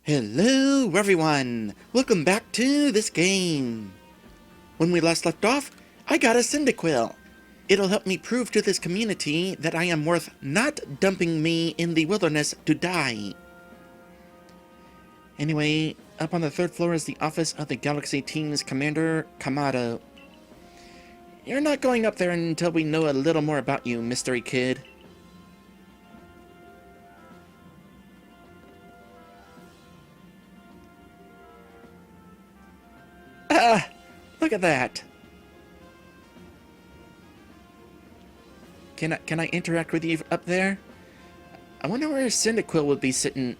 Hello everyone! Welcome back to this game! When we last left off, I got a Cyndaquil. It'll help me prove to this community that I am worth not dumping me in the wilderness to die. Anyway, up on the third floor is the office of the Galaxy Team's Commander, Kamado. You're not going up there until we know a little more about you, mystery kid. Ah! Look at that! Can I interact with you up there? I wonder where Cyndaquil would be sitting.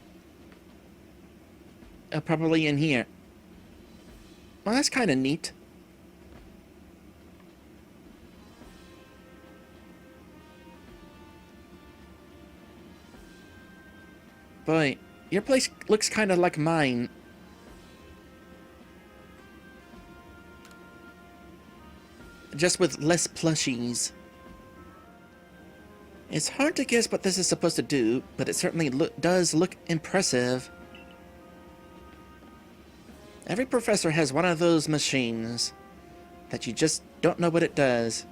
Probably in here. Well, that's kind of neat. Boy, your place looks kind of like mine. Just with less plushies. It's hard to guess what this is supposed to do, but it certainly does look impressive. Every professor has one of those machines that you just don't know what it does.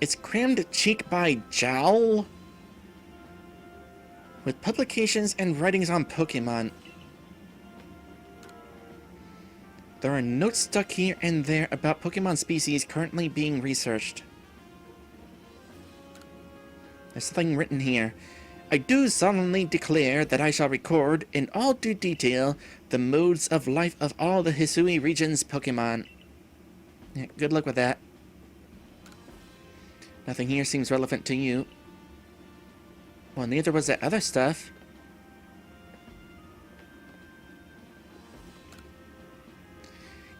It's crammed cheek by jowl with publications and writings on Pokemon. There are notes stuck here and there about Pokemon species currently being researched. There's something written here. I do solemnly declare that I shall record, in all due detail, the modes of life of all the Hisui region's Pokemon. Yeah, good luck with that. Nothing here seems relevant to you. Well, neither was that other stuff.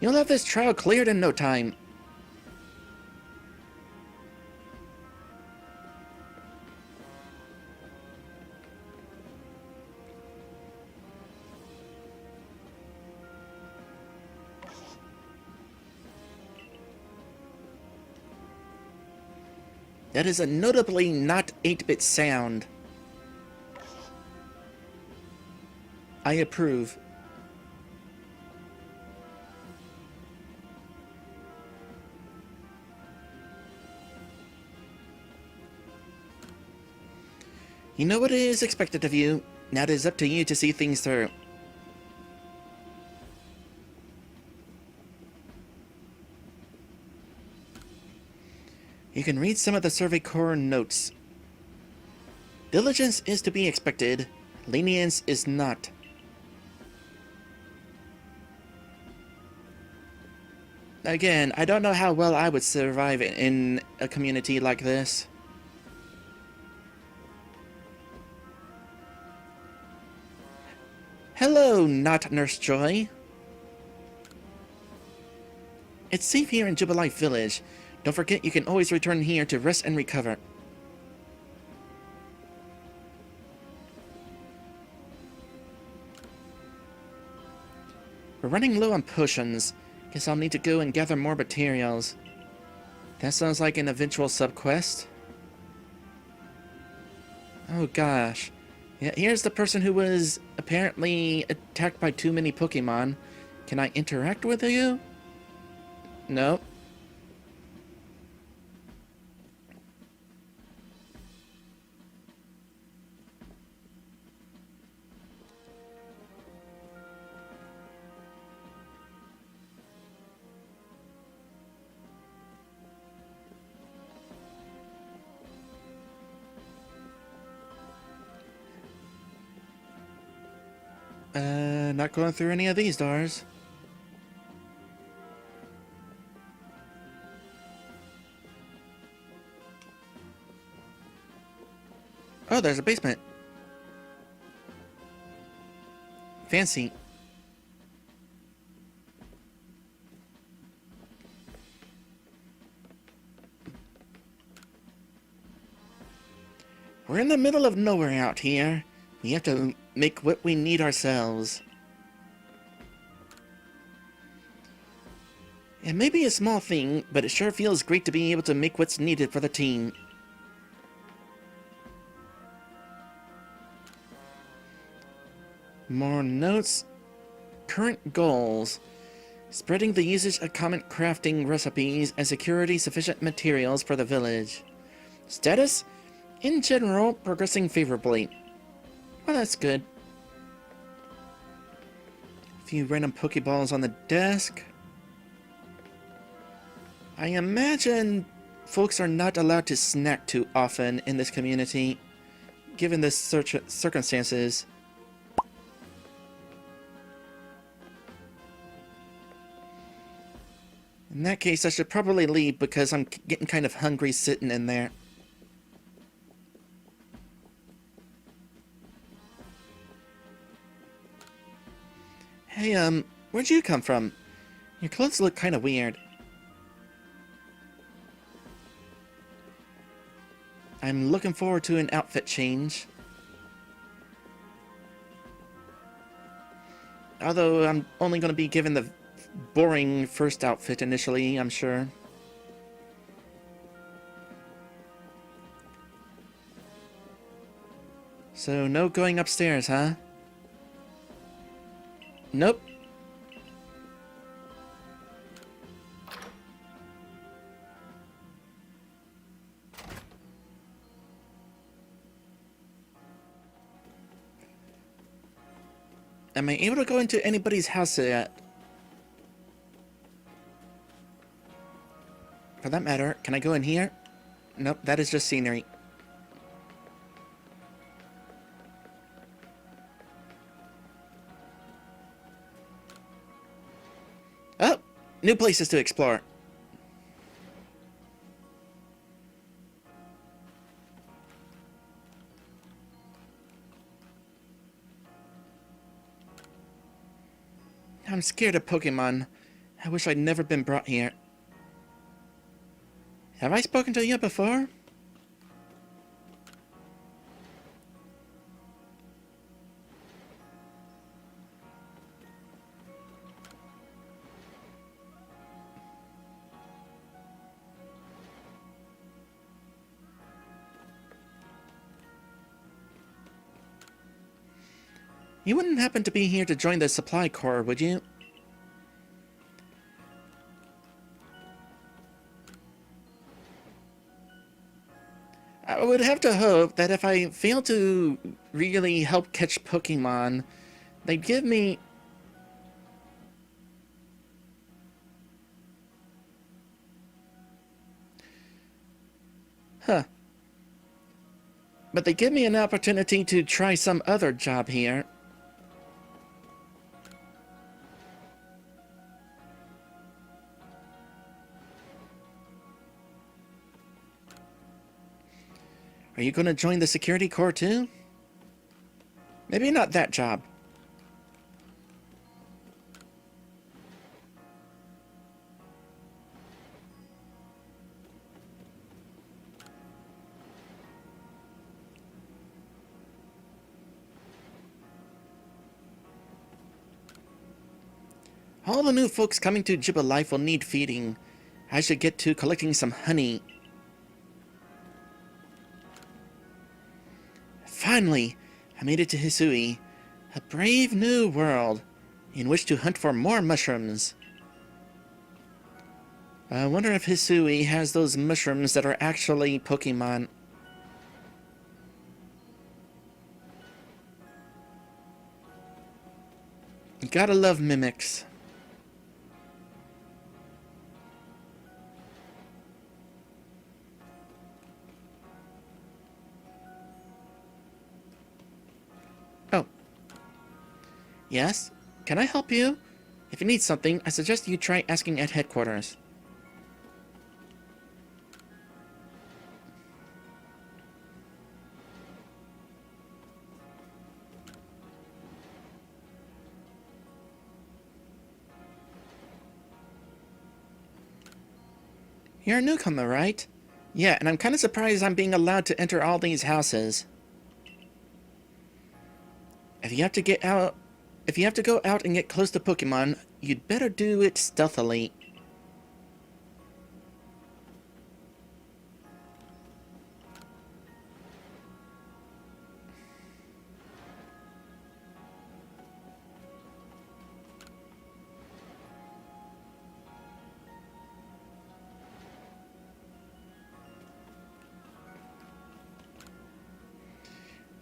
You'll have this trial cleared in no time. That is a notably not 8-bit sound. I approve. You know what is expected of you. Now it is up to you to see things through. You can read some of the Survey Corps notes. Diligence is to be expected. Lenience is not. Again, I don't know how well I would survive in a community like this. Hello, not Nurse Joy. It's safe here in Jubilife Village. Don't forget you can always return here to rest and recover. We're running low on potions. Guess I'll need to go and gather more materials. That sounds like an eventual subquest. Oh gosh. Yeah, here's the person who was apparently attacked by too many Pokemon. Can I interact with you? No. Not going through any of these doors. Oh, there's a basement. Fancy. We're in the middle of nowhere out here. We have to make what we need ourselves. It may be a small thing, but it sure feels great to be able to make what's needed for the team. More notes. Current goals. Spreading the usage of common crafting recipes and security sufficient materials for the village. Status? In general, progressing favorably. Well, that's good. A few random Pokeballs on the desk. I imagine folks are not allowed to snack too often in this community, given the circumstances. In that case, I should probably leave because I'm getting kind of hungry sitting in there. Hey, where'd you come from? Your clothes look kind of weird. I'm looking forward to an outfit change. Although I'm only going to be given the boring first outfit initially, I'm sure. So, no going upstairs, huh? Nope. Am I able to go into anybody's house yet? For that matter, can I go in here? Nope, that is just scenery. Oh! New places to explore. I'm scared of Pokemon. I wish I'd never been brought here. Have I spoken to you before? You wouldn't happen to be here to join the supply corps, would you? I would have to hope that if I fail to really help catch Pokemon, they'd give me... Huh. But they give me an opportunity to try some other job here. Are you going to join the security corps too? Maybe not that job. All the new folks coming to Jibba Life will need feeding. I should get to collecting some honey. Finally, I made it to Hisui, a brave new world in which to hunt for more mushrooms. I wonder if Hisui has those mushrooms that are actually Pokemon. Gotta love mimics. Oh. Yes? Can I help you? If you need something, I suggest you try asking at headquarters. You're a newcomer, right? Yeah, and I'm kind of surprised I'm being allowed to enter all these houses. If you have to go out and get close to Pokemon, you'd better do it stealthily.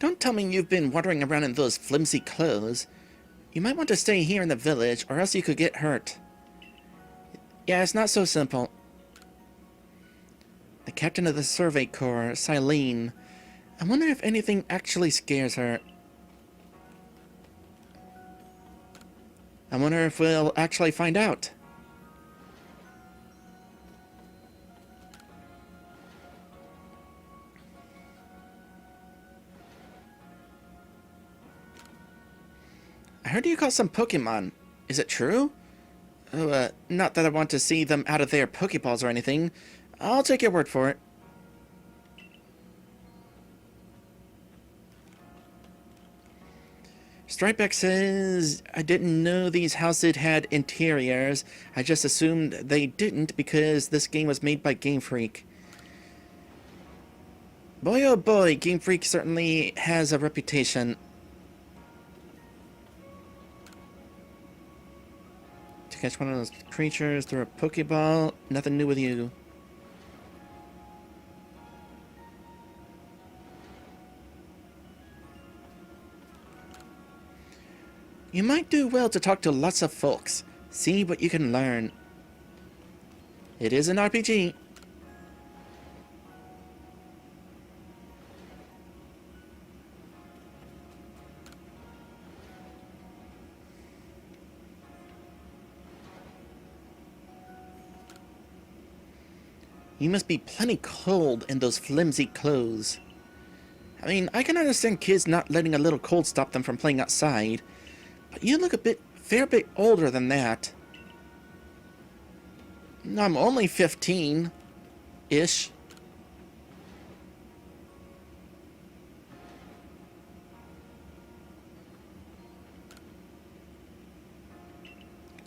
Don't tell me you've been wandering around in those flimsy clothes. You might want to stay here in the village, or else you could get hurt. Yeah, it's not so simple. The captain of the Survey Corps, Silene. I wonder if anything actually scares her. I wonder if we'll actually find out. I heard you caught some Pokemon. Is it true? Oh, not that I want to see them out of their Pokeballs or anything. I'll take your word for it. Stripeback says, I didn't know these houses had interiors. I just assumed they didn't because this game was made by Game Freak. Boy oh boy, Game Freak certainly has a reputation. To catch one of those creatures through a Pokeball, nothing new with you. You might do well to talk to lots of folks. See what you can learn. It is an RPG. You must be plenty cold in those flimsy clothes. I mean, I can understand kids not letting a little cold stop them from playing outside. But you look fair bit older than that. I'm only 15-ish.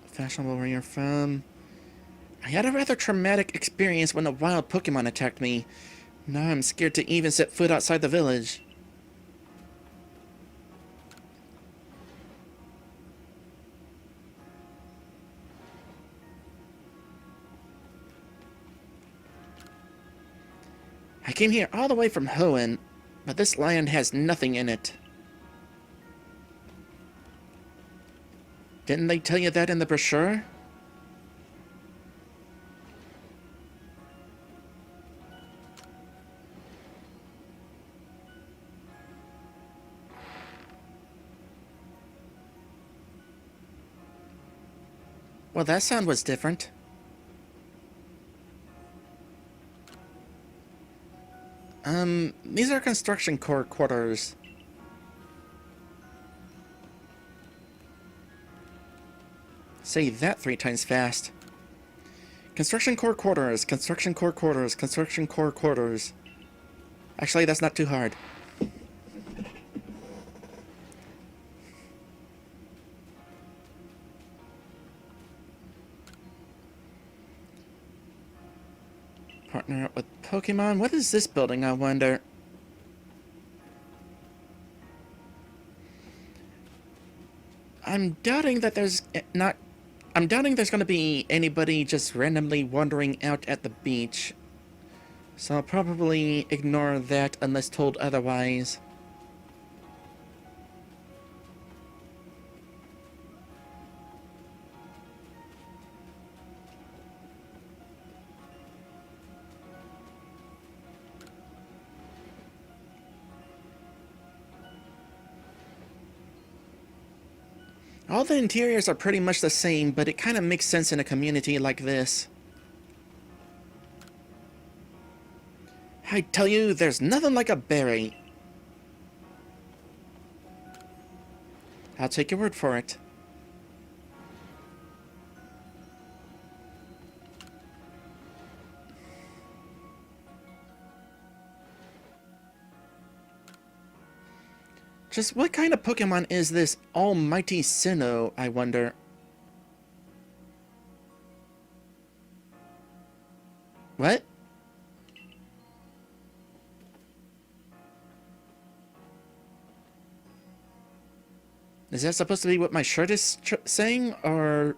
Fashionable where you're from. I had a rather traumatic experience when a wild Pokemon attacked me. Now I'm scared to even set foot outside the village. I came here all the way from Hoenn, but this land has nothing in it. Didn't they tell you that in the brochure? Well, that sound was different. These are construction corps quarters. Say that 3 times fast. Construction corps quarters, construction corps quarters, construction corps quarters. Actually, that's not too hard. Partner up with Pokemon. What is this building, I wonder? I'm doubting there's going to be anybody just randomly wandering out at the beach. So I'll probably ignore that unless told otherwise. All the interiors are pretty much the same, but it kind of makes sense in a community like this. I tell you, there's nothing like a berry. I'll take your word for it. Just what kind of Pokemon is this almighty Sinnoh, I wonder? What? Is that supposed to be what my shirt is saying, or...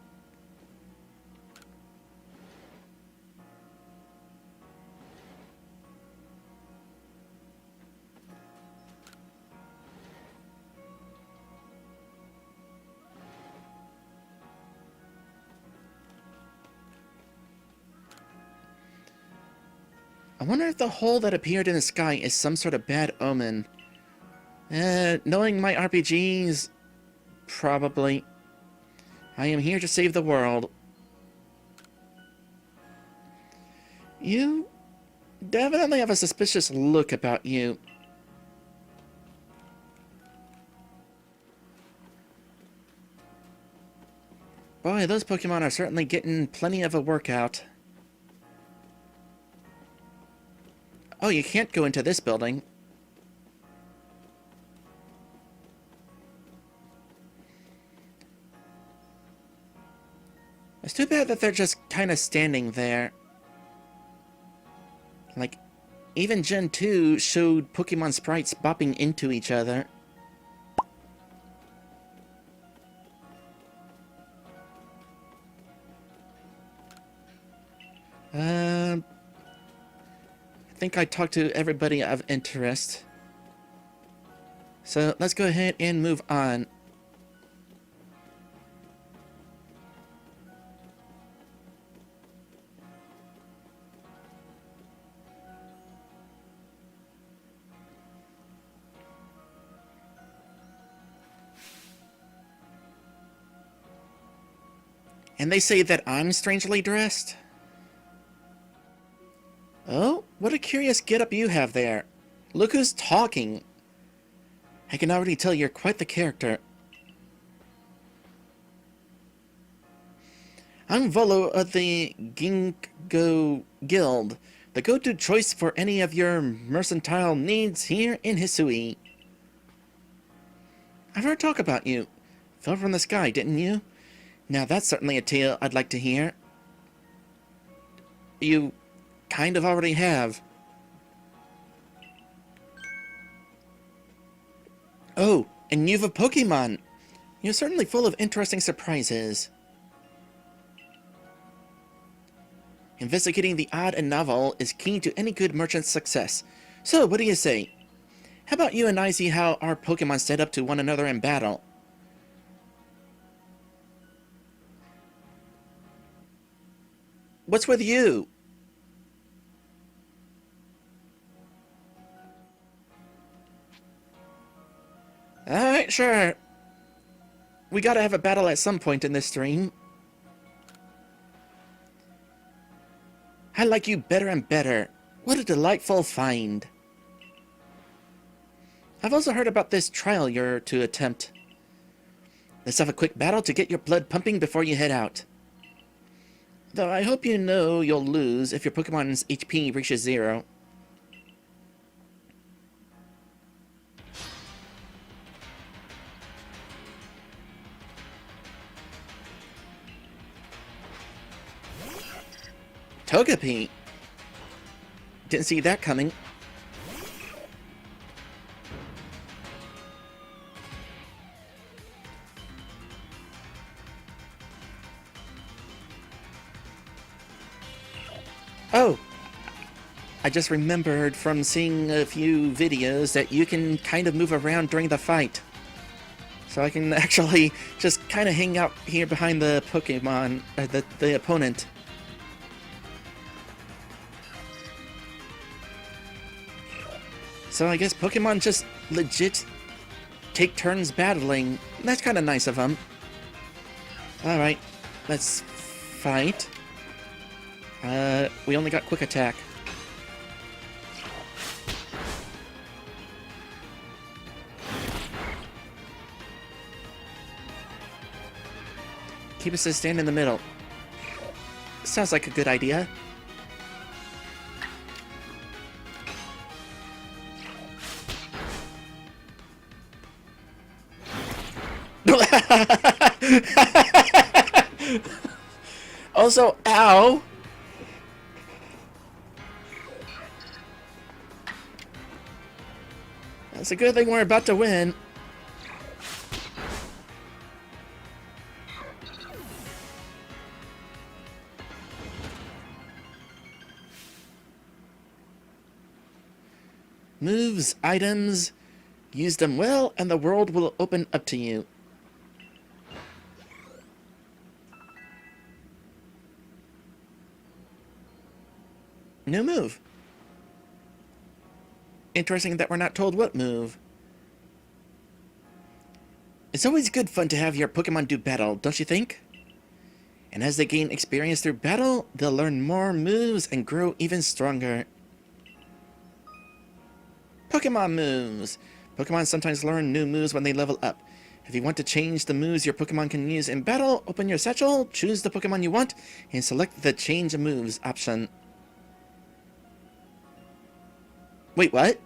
wonder if the hole that appeared in the sky is some sort of bad omen. Knowing my RPGs, probably. I am here to save the world. You definitely have a suspicious look about you. Boy, those Pokemon are certainly getting plenty of a workout. Oh, you can't go into this building. It's too bad that they're just kind of standing there. Like, even Gen 2 showed Pokemon sprites bopping into each other. I think I talked to everybody of interest. So let's go ahead and move on. And they say that I'm strangely dressed? Oh, what a curious getup you have there. Look who's talking. I can already tell you're quite the character. I'm Volo of the Ginkgo Guild, the go-to choice for any of your mercantile needs here in Hisui. I've heard talk about you. Fell from the sky, didn't you? Now that's certainly a tale I'd like to hear. You kind of already have. Oh, and you've a Pokemon. You're certainly full of interesting surprises. Investigating the odd and novel is key to any good merchant's success. So, what do you say? How about you and I see how our Pokemon stand up to one another in battle? What's with you? Alright, sure. We gotta have a battle at some point in this stream. I like you better and better. What a delightful find. I've also heard about this trial you're to attempt. Let's have a quick battle to get your blood pumping before you head out. Though I hope you know you'll lose if your Pokemon's HP reaches 0. Togepi! Didn't see that coming. Oh! I just remembered from seeing a few videos that you can kind of move around during the fight. So I can actually just kind of hang out here behind the Pokemon, the opponent. So I guess Pokemon just legit take turns battling. That's kind of nice of them. Alright, let's fight. We only got quick attack. Keep us to stand in the middle. Sounds like a good idea. Also, ow! That's a good thing we're about to win. Moves, items, use them well, and the world will open up to you. New move. Interesting that we're not told what move. It's always good fun to have your Pokemon do battle, don't you think? And as they gain experience through battle, they'll learn more moves and grow even stronger. Pokemon moves! Pokemon sometimes learn new moves when they level up. If you want to change the moves your Pokemon can use in battle, open your satchel, choose the Pokemon you want, and select the Change Moves option. Wait, what?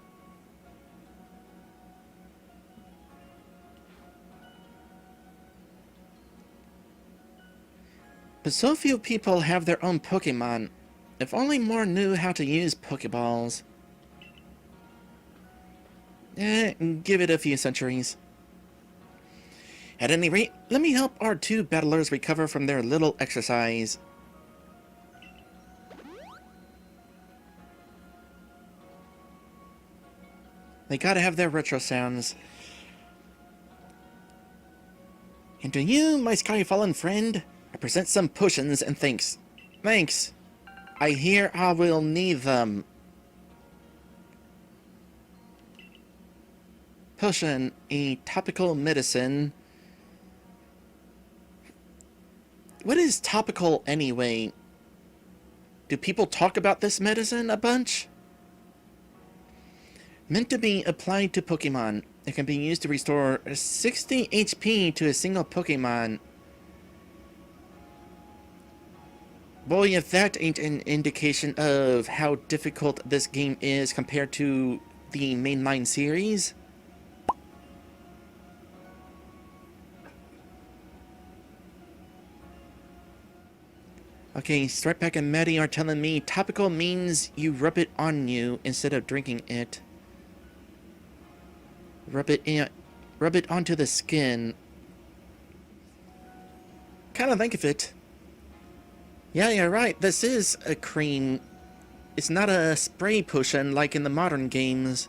But so few people have their own Pokemon. If only more knew how to use Pokeballs. Give it a few centuries. At any rate, let me help our two battlers recover from their little exercise. They gotta have their retro sounds. And to you, my sky-fallen friend, I present some potions and thanks. Thanks. I hear I will need them. Potion, a topical medicine. What is topical anyway? Do people talk about this medicine a bunch? Meant to be applied to Pokemon. It can be used to restore 60 HP to a single Pokemon. Boy, if that ain't an indication of how difficult this game is compared to the mainline series. Okay, Stripeback and Maddie are telling me topical means you rub it on you instead of drinking it. Rub it onto the skin. Kinda think of it. Yeah, you're right, this is a cream. It's not a spray potion like in the modern games.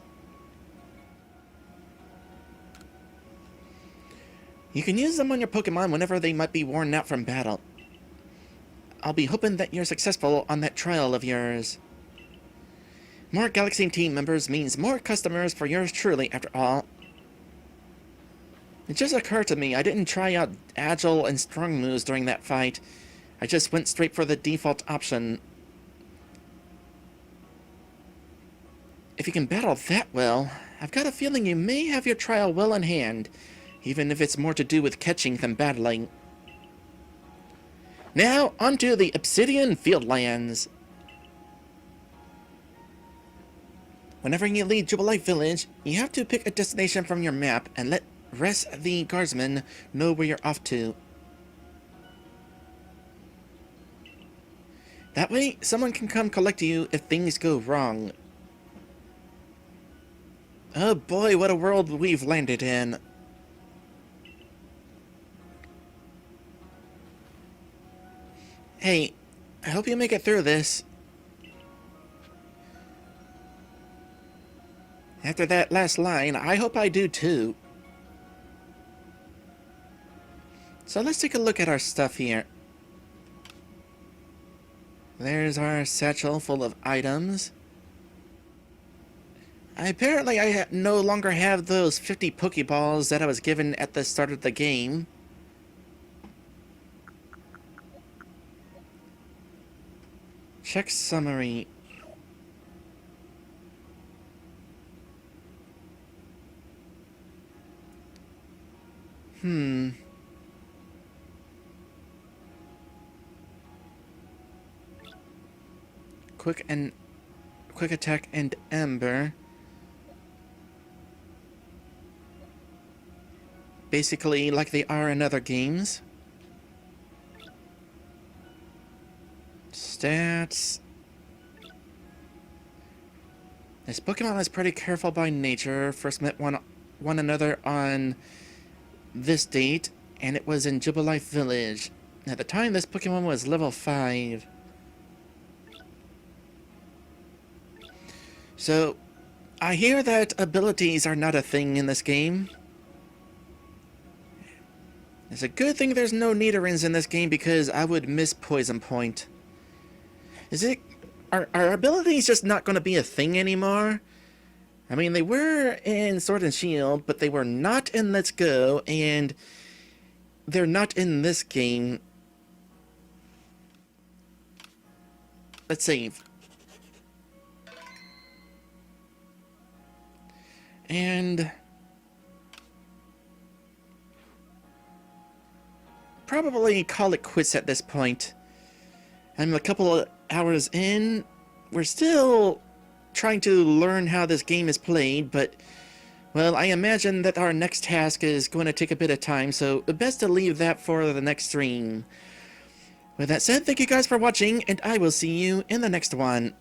You can use them on your Pokemon whenever they might be worn out from battle. I'll be hoping that you're successful on that trial of yours. More Galaxy team members means more customers for yours truly, after all. It just occurred to me I didn't try out agile and strong moves during that fight. I just went straight for the default option. If you can battle that well, I've got a feeling you may have your trial well in hand, even if it's more to do with catching than battling. Now, onto the Obsidian Fieldlands. Whenever you leave Jubilife Village, you have to pick a destination from your map and let rest the guardsmen know where you're off to. That way, someone can come collect you if things go wrong. Oh boy, what a world we've landed in. Hey, I hope you make it through this. After that last line, I hope I do too. So let's take a look at our stuff here. There's our satchel full of items. Apparently I no longer have those 50 Pokeballs that I was given at the start of the game. Check summary. Quick attack and Ember. Basically like they are in other games. Stats. This Pokemon is pretty careful by nature. First met one another on this date, and it was in Jubilife Village. At the time, this Pokemon was level 5. So, I hear that abilities are not a thing in this game. It's a good thing there's no Nidorans in this game because I would miss Poison Point. Are abilities just not going to be a thing anymore? I mean, they were in Sword and Shield, but they were not in Let's Go, and they're not in this game. Let's save. And probably call it quits at this point. I'm a couple of hours in. We're still trying to learn how this game is played, but, well, I imagine that our next task is going to take a bit of time, so best to leave that for the next stream. With that said, thank you guys for watching, and I will see you in the next one.